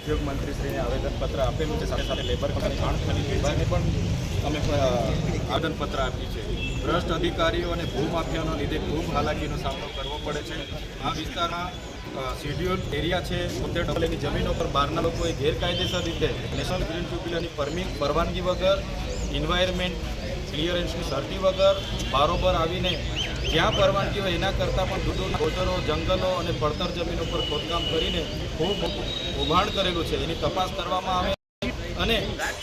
ઉદ્યોગ મંત્રીશ્રીને આવેદનપત્ર આપેલું છે, સાથે સાથે લેબર કંપની વિભાગને પણ અમે આવેદનપત્ર આપ્યું છે। ભ્રષ્ટ અધિકારીઓ અને ભૂમાફિયાનો લીધે ખૂબ હાલાકીનો સામનો કરવો પડે છે। આ વિસ્તારમાં શેડ્યુલ એરિયા છે, 70 ની જમીનો પર બહારના લોકોએ ગેરકાયદેસર રીતે નેશનલ ગ્રીન ટ્રિબ્યુનલની પરવાનગી વગર, એન્વાયરમેન્ટ ક્લિયરન્સની સર્ટી વગર બારોબર આવીને જ્યાં પરવાનગી હોય એના કરતાં પણ દૂર ગોચરો, જંગલો અને પડતર જમીનો પર ખોદકામ કરીને ખૂબ કૌભાંડ કરેલું છે। એની તપાસ કરવામાં આવે અને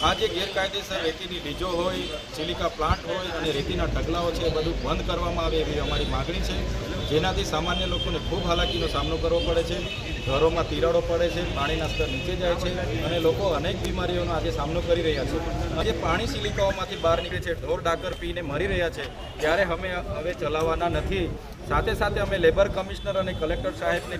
આ જે ગેરકાયદેસર રેતીની લીજો હોય, સિલિકા પ્લાન્ટ હોય અને રેતીના ઢગલાઓ છે એ બધું બંધ કરવામાં આવે એવી અમારી માગણી છે, જેનાથી સામાન્ય લોકોને ખૂબ હાલાકીનો સામનો કરવો પડે છે। ઘરોમાં તિરાડો પડે છે, પાણીના સ્તર નીચે જાય છે અને લોકો અનેક બીમારીઓનો આજે સામનો કરી રહ્યા છે। આજે પાણી સિલિકાઓમાંથી બહાર નીકળે છે, ઢોર ડાકર પીને મરી રહ્યા છે, ત્યારે અમે હવે ચલાવવાના નથી। સાથે સાથે અમે લેબર કમિશનર અને કલેક્ટર સાહેબને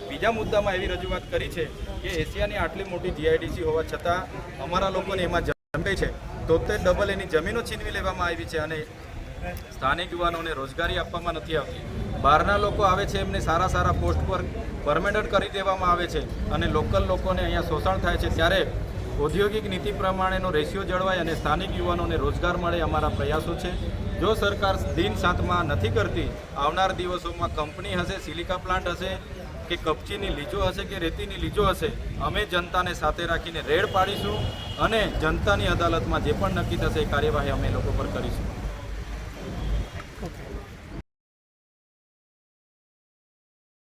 બીજા મુદ્દામાં એવી રજૂઆત કરી છે કે એશિયાની આટલી મોટી જીઆઈડીસી હોવા છતાં અમારા લોકોને એમાં જમી છે, 73 એની જમીનો છીનવી લેવામાં આવી છે અને સ્થાનિક યુવાનોને રોજગારી આપવામાં નથી આવતી। બહારના લોકો આવે છે, એમને સારા પોસ્ટ પર પરમેનન્ટ કરી દેવામાં આવે છે અને લોકલ લોકોને અહીંયા શોષણ થાય છે। ત્યારે ઔદ્યોગિક નીતિ પ્રમાણેનો રેશિયો જળવાય અને સ્થાનિક યુવાનોને રોજગાર મળે અમારા પ્રયાસો છે। જો સરકાર દિન સાથમાં નથી કરતી, આવનાર દિવસોમાં કંપની હશે, સિલિકા પ્લાન્ટ હશે કે કપચીની લીજો હશે કે રેતીની લીજો હશે, અમે જનતાને સાથે રાખીને રેડ પાડીશું અને જનતાની અદાલતમાં જે પણ નક્કી થશે એ કાર્યવાહી અમે લોકો પર કરીશું।